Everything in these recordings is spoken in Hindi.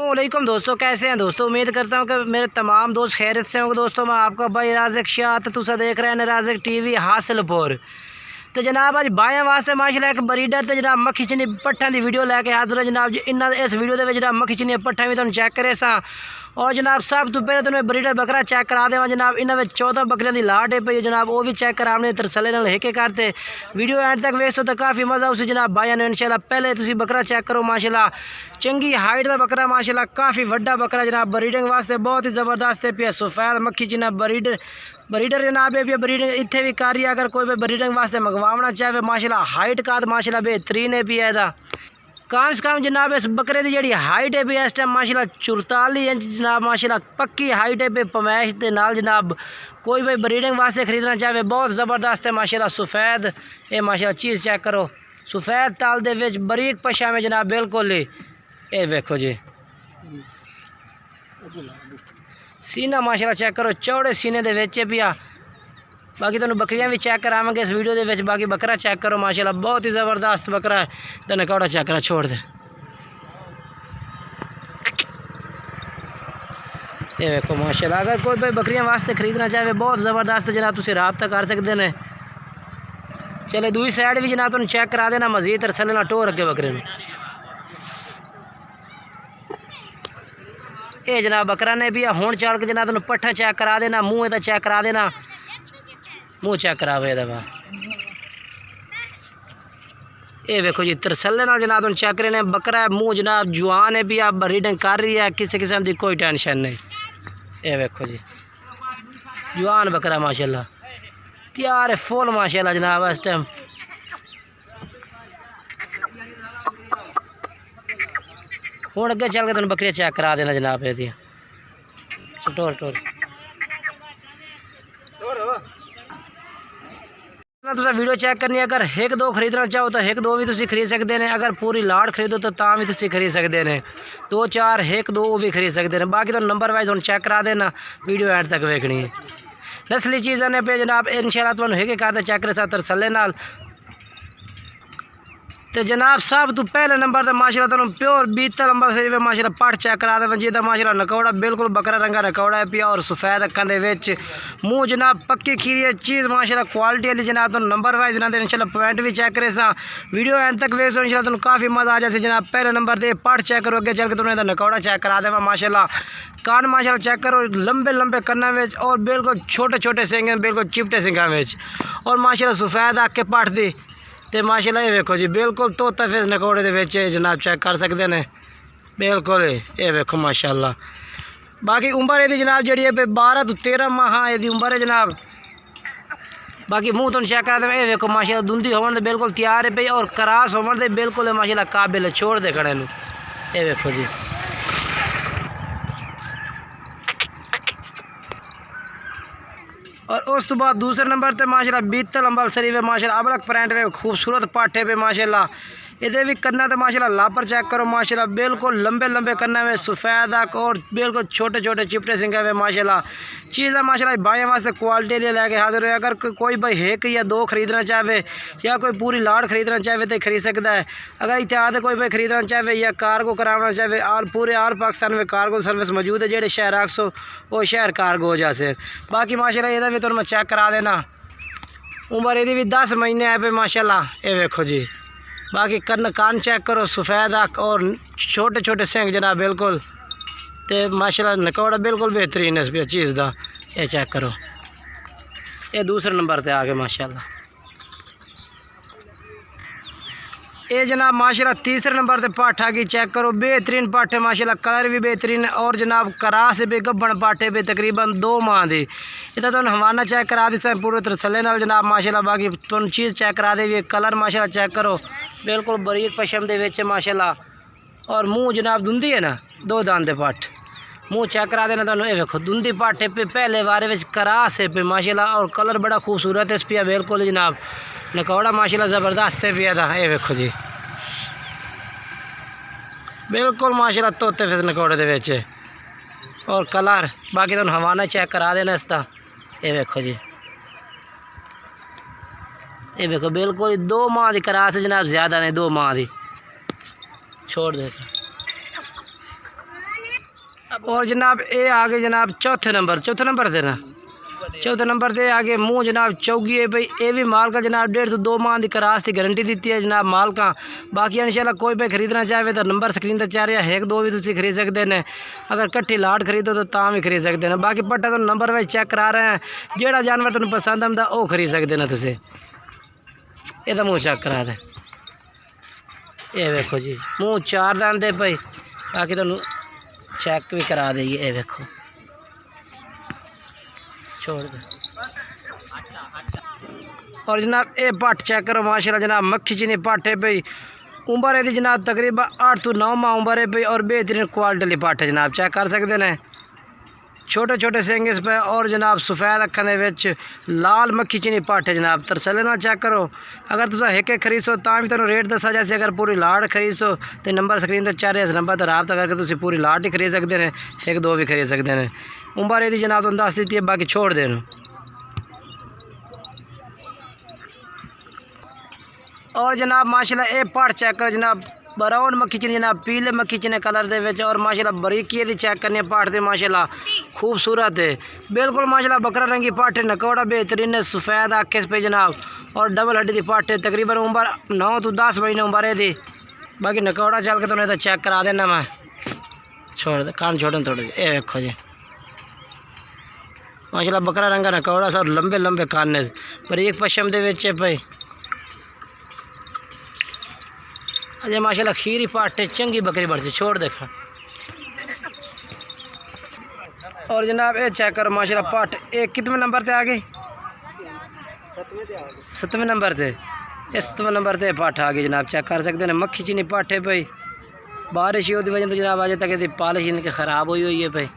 वालेकुम दोस्तों, कैसे हैं दोस्तों। उम्मीद करता हूं कि मेरे तमाम दोस्त खैरियत से होंगे। दोस्तों मैं आपका भाई राज़िक शाह तुसा देख रहे हैं राज़िक टीवी हासिलपुर। तो जनाब अज बायां वास्ते माशाल्लाह एक ब्रीडर तो जनाब मक्खी चनी पट्ठा की वीडियो लैके हाजिर है जनाब। इन्होंने इस वीडियो के जनाब मक्खी चनी पट्ठा भी तुम चेक करे सा। और जनाब सब तो पहले तुम्हें ब्रीडर बकरा चेक करा देव जनाब। इन्होंने 14 बकरियों की लाट है पई जनाब, वो भी चेक कराने तरसले हिके करते। वीडियो एंड तक वेखो तो काफ़ी मज़ा उस जनाब भाइयों ने इंशाल्लाह। पहले तुम बकरा चेक करो माशाल्लाह, चंगी हाइट का बकरा माशाल्लाह, काफ़ी वड्डा बकरा जनाब। ब्रीडिंग वास्ते बहुत ही ज़बरदस्त है। पे सफ़ेद मक्खी चना ब्रीडर जनाब है। ब्रीडिंग इतने भी कर रही है। अगर कोई भी ब्रीडिंग वास्ते मंगवाना चाहे माशाल्लाह हाइट का माशाल्लाह बेहतरीन है। भी है कम से कम जनाब इस बकरे की जी हाइट है भी इस टाइम माशाल्लाह 44 इंच जनाब माशाल्लाह पक्की हाइट है भी पमैश के नाल जनाब। कोई भी ब्रीडिंग वास्ते खरीदना चाहे बहुत ज़बरदस्त है माशाल्लाह। सफ़ेद ये माशाल्लाह चीज़ चेक करो, सफ़ेद ताल दे विच बरीक पशा में जनाब बिल्कुल ही। ये देखो जी सीना माशाल्लाह चेक करो, चौड़े सीने दे विच पिया। बाकी तुहानू बकरियां भी चेक करावांगे इस वीडियो दे विच। बाकी बकरा चेक करो माशाल्लाह, बहुत ही ज़बरदस्त बकरा है। तो नकौड़ा चेक करा छोड़ दे। ये देखो माशाल्लाह, अगर कोई भाई बकरियां वास्ते खरीदना चाहे बहुत ज़बरदस्त जनाब तुसीं राबता कर सकते हैं। चले दूसरी साइड भी जनाब तुहानू चेक करा देना मजीद तरसले ना टोर अगे बकरे में। ये जनाब बकरा ने भी हुण चल के जनाब तुहानू पट्ठा चेक करा देना, मुँह इहदा चेक करा देना, मुँह चेक करावे इहदा। ये देखो जी तरसले नाल जनाब तुम चेक रहे बकरा है। मुँह जनाब जवान है भी आप ब्रीडिंग कर रही है, किसी किस्म की कोई टेंशन नहीं। ये देखो जी जवान बकरा माशाल्लाह तैयार है फुल माशाल्लाह जनाब इस टाइम। हुण अगे चल के तुम बकरियां चेक करा देना जनाब। ये टोर टोर तुम वीडियो चेक करनी है। अगर एक दो खरीदना चाहो तो एक दो भी तुम खरीद सकते हैं। अगर पूरी लाट खरीदो तो भी तुम खरीद सकते हैं। 2 4 एक दो भी खरीद सकते हैं। बाकी तो नंबर वाइज हम चेक करा देना, वीडियो एंड तक वेखनी है। नस्ली चीज़ा ने पे जनाब इंशाल्लाह तुहानू एक करते चेक करे तरसले नाल। तो जनाब सब तो पहले नंबर तो माशाल्लाह तुहानू प्योर बीतल अंबर से माशाल्लाह पट चेक करा दे जिदा माशाल्लाह नकौड़ा बिल्कुल बकरा रंगा नकौड़ा है पिया। और सफ़ेद अक्खां दे विच मुँह जनाब पक्की खीरी चीज़ माशाल्लाह क्वालिटी वाली जनाब। तुहानू नंबर वाइज जनाब इंशाल्लाह पॉइंट भी चेक करे सा। वीडियो एंड तक वेखो इंशाल्लाह तुहानू काफ़ी मज़ा आ जाए जनाब। पहले नंबर पर पट चेक करो, अगे चल के तुहानू नकौड़ा चेक करा देवा माशाल्लाह। कान माशाल्लाह चेक करो, लंबे लंबे कन्ना में और बिल्कुल छोटे छोटे सिंग बिल्कुल चिपटे सिंगा में। और माशाल्लाह सफ़ेद अख के पट दी तो माशाल्लाह ये देखो जी बिल्कुल तोता फेस नकौड़े दे जनाब चेक कर सकते हैं बिल्कुल। ये देखो माशाल्लाह। बाकी उम्र ये जनाब जी 12 तो 13 माह ये उम्र है जनाब। बाकी मुँह तुम चेक करा दे। ये देखो माशाल्लाह धुंधी होने बिल्कुल तैयार है पई और करास होने बिल्कुल माशाल्लाह काबिल है छोड़ दे खड़े। ये देखो जी और उस तो बाद दूसरे नंबर पर माशाल्लाह बीतल अंबल शरीफ है माशाल्लाह। अबलक प्रिंट पे खूबसूरत पाठे पे माशाल्लाह। ये भी कन्ना तो माशाल्लाह लापर चेक करो माशाल्लाह बिल्कुल लंबे लंबे कन्ना में सफ़ेद अख और बिल्कुल छोटे छोटे चिपटे सिंगे में माशाल्लाह। चीज़ है माशाल्लाह भाइयों वास्ते क्वालिटी लिए लैके हाजिर है। अगर कोई भाई एक या दो खरीदना चाहे या कोई पूरी लाट खरीदना चाहे तो खरीद सकता है। अगर इत्यादि कोई भाई खरीदना चाहे या कार्गो कराना चाहे पूरे आल पाकिस्तान में कार्गो सर्विस मौजूद है। जेडे शहर आखसो वो शहर कार्गो हो जाए। बाकी माशाल्लाह ये भी तुम चेक करा देना। उम्र ये भी 10 महीने है पे माशाल्लाह। ये देखो जी बाकी कान चेक करो, सफ़ेद अख और छोटे छोटे सिंग जनाब बिल्कुल। तो माशाल्लाह नकौड़ा बिल्कुल बेहतरीन है इस चीज़ का। ये चेक करो, ये दूसरे नंबर पे आ गए माशाल्लाह। ये जनाब माशाल्लाह तीसरे नंबर पे पाठा की चेक करो, बेहतरीन पाठे माशाल्लाह, कलर भी बेहतरीन और जनाब करास भी गब्बन पाठे पे तकरीबन 2 माह दे। इतना तुम हवाना चेक करा दी पूरे तरसले नाल जनाब माशाल्लाह। बाकी तुम चीज़ चेक करा दे कलर माशाल्लाह चेक करो बिल्कुल बरीक पशम दे विच माशाल्लाह। और मुँह जनाब धुंधी है ना 2 दान दे पट मुँह चेक करा देना तुम। ये देखो धुंधी पाठे पे पहले बारे में करास है पे माशाल्लाह और कलर बड़ा खूबसूरत है इस पिया बिल्कुल जनाब। नकौड़ा माशाल्लाह ज़बरदस्त है पिया था। ये देखो जी बिल्कुल माशाल्लाह तोते फिर नकौड़े दे विच और कलर। बाकी तुम हवाना चेक करा देना इसका। ये देखो जी ये देखो बिल्कुल 2 माह की करास है जनाब, ज़्यादा नहीं 2 माह की छोड़ देता। और जनाब ये आगे जनाब चौथे नंबर से ना चौथे नंबर से आगे मुँह जनाब चौगी है भाई। ये भी माल का जनाब 1.5 से 2 माह की करास की गारंटी दी है जनाब माल का। बाकी इंशाल्लाह कोई पे खरीदना चाहे तो नंबर स्क्रीन पर चाह रहा है, 1-2 भी तुम खरीद सकते हैं। अगर कट्ठी लाट खरीदो तो भी खरीद सकते हैं। बाकी पट्टा तो नंबर वाइज चेक करा रहे हैं, जोड़ा जानवर तुम पसंद आता वो खरीद सकते हैं तुम। ये मुँह चेक करा दे, ये देखो जी मुँह 4 दांत है भाई। बाकी तुम चेक भी करा देगी, ये देखो छोड़ दे। और जनाब ये पट्ट चेक करो माशाल्लाह जनाब मक्खी चीनी पट्ट है भाई। उम्र है जनाब तकरीबन 8 से 9 माह उम्र है भाई। और बेहतरीन क्वालिटी पट्ट है जनाब, चेक कर सकते हैं। छोटे छोटे सिंग इस पे और जनाब सफ़ेद अखा दे लाल मक्खी चीनी पट्ट है जनाब। तरसले ना चेक करो। अगर तुम एक खरीदो भी तुम रेट दसा जैसे अगर पूरी लाट खरीदो तो नंबर स्क्रीन पर चाह रहे इस नंबर पर रब्ता करके तुम पूरी लाट ही खरीद सकते हैं, 1-2 भी खरीद सकते हैं। उम्र यदि जनाब तुम दस दी है, बाकी छोड़ देना। और जनाब माशाल्लाह ये पट्ट चेक करो जनाब ब्राउन मक्खी चीनी जनाब पीले मक्खी चीनी कलर दे विच। और माशाल्लाह बरीकी दी चेक करनी पट्ट दे माशाल्लाह खूबसूरत है बिल्कुल माशाल्लाह। बकरा रंगी पट्ट है, नकौड़ा बेहतरीन है, सफ़ेद आखे पे जनाब। और डबल हड्डी दी पट्ट है, तकरीबन उम्र 9 से 10 महीने उम्र है दी। बाकी नकौड़ा चल के तो चेक करा देना मैं, छोड़ दे कान छोड़न थोड़े। ये देखो जी माशाल्लाह बकरा रंगा नकौड़ा सा और लंबे लंबे कान पर एक पश्चिम दे विच है भाई। अजय माशाल्लाह खीरी पट्ट है, चंगी बकरी बढ़ती, छोड़ देखा। और जनाब ये चेक करो माशाल्लाह पट्ट एक कितने नंबर पे आ गई? 7वें नंबर पे। इस 7वें नंबर पे पट्ट आ गई जनाब, चेक कर सकते हैं। मक्खी चीनी पट्ट है भाई। बारिश ही होती वजह तो जनाब आज तक पॉलिश इनकी ख़राब हुई है भाई।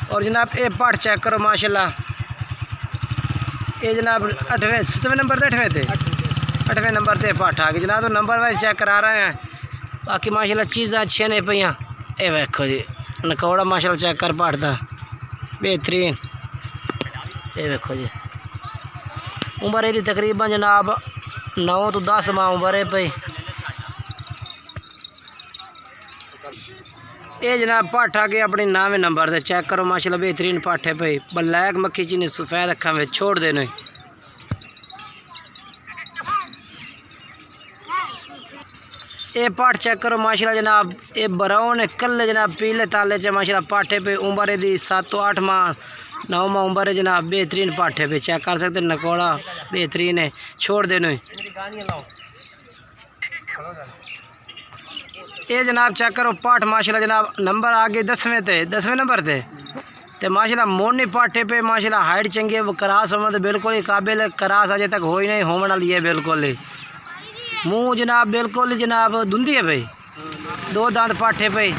और जनाब ये पट्ट चेक करो माशाल्लाह ये जनाब 7वें नंबर से 8वें नंबर से पट्ट आ गई जनाब। तो नंबर वाइज चेक करा रहे हैं। बाकी माशाल्लाह चीज़ां अच्छी नहीं पईयां। ये देखो जी नकौड़ा माशाल्लाह चेक कर पट्ट दा बेहतरीन। ये देखो जी उम्र यदि तकरीबन जनाब 9 से 10 माह उम्र है भाई। ये जनाब पट्ट आ गए अपने 9वें नंबर से, चेक करो माशाल्लाह बेहतरीन पट्ट है भाई। ब्लैक मक्खी चीनी सफ़ेद अखा में, छोड़ देने। ये पट्ट चेक करो माशाल्लाह जनाब ये ब्राउन है कल जनाब पीले ताले च माशाल्लाह पट्ट है पे। उम्र यदि 7 से 8 माह 9 माह उम्र है जनाब, बेहतरीन पट्ट है पे, चेक कर सकते हैं। नकौड़ा बेहतरीन है, छोड़ देने। ये जनाब चेक करो पट्ट माशाल्लाह जनाब नंबर आ गए 10वें नंबर ते माशाल्लाह मोनी पट्ट पे माशाल्लाह हाइट चंगी है। करास होना तो बिल्कुल ही काबिल है, करास अजे तक हो ही नहीं होने वाली है बिल्कुल ही। मुँह जनाब बिल्कुल ही जनाब धुंधी है भाई। 2 दांत पट्ट है भाई,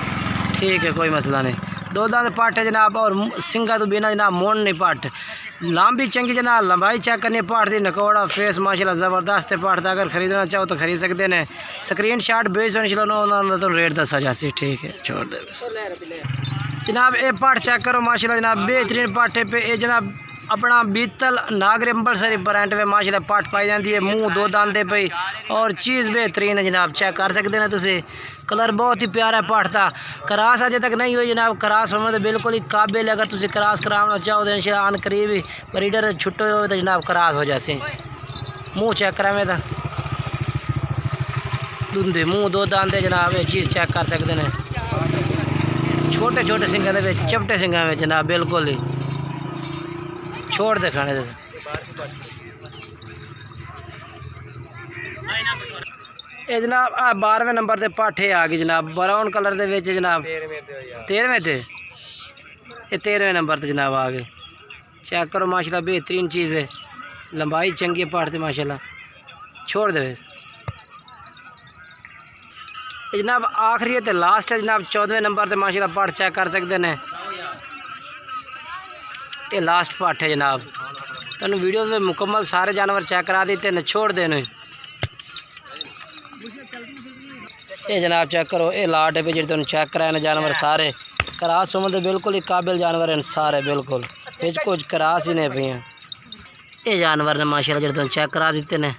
ठीक है कोई मसला नहीं। 2 दांत पट्ट है जनाब और सिंगा तो बिना जनाब मोन नहीं पट्ट। लंबी चंगी जनाब लंबाई चेक करनी पट्ट दी। नकौड़ा फेस माशाल्लाह ज़बरदस्त है पट्ट। अगर ख़रीदना चाहो तो खरीद सकते हैं। स्क्रीन शॉट भेज इंशाल्लाह तो रेट दसा जासी, ठीक है छोड़ दे जनाब। ये पट्ट चेक करो माशाल्लाह जनाब बेहतरीन पट्ट है पे। ये जनाब अपना बीतल नागरे अम्बरसरी ब्रांड में माशाल्लाह पट्ट पाई जाती है। मुँह 2 दांत दे पे और चीज़ बेहतरीन है जनाब, चेक कर सकते हैं तुम। कलर बहुत ही प्यारा पट्ट था। करास अजे तक नहीं हुई जनाब, करास होने तो बिल्कुल ही काबिल है। अगर तुम करास कराना चाहो तो इंशाल्लाह आन करीब ही ब्रीडर छुट्टे हो तो जनाब करास हो जासे। मुँह चेक करा में था धुंधे, मुँह 2 दांत है जनाब, ये चीज़ चेक कर सकते हैं। छोटे छोटे सिंगा दे चपटे सिंगा में जनाब बिल्कुल ही, छोड़ दे खाने दे। ये जनाब 12वें नंबर से पट्ट आ गई जनाब ब्राउन कलर दे विच जनाब। 13वें थे, ये 13वें नंबर से जनाब आ गए। चेक करो माशाल्लाह बेहतरीन चीज़ है, लंबाई चंगी है पट्ट माशाल्लाह, छोड़ दे। जनाब आखिरी है तो लास्ट है जनाब 14वें नंबर से माशाल्लाह पट्ट चेक कर सकते हैं। ये लास्ट पट्ट है जनाब। तुम वीडियो में मुकम्मल सारे जानवर चेक करा देते हैं, छोड़ देने। ये जनाब चेक करो ये लाट है जी तुम चेक कराए ना जानवर सारे करास उम्र तो बिल्कुल ही काबिल जानवर हैं सारे, बिल्कुल कुछ करास ही नहीं पे। ये जानवर ने माशाल्लाह जो चेक करा दिते ने।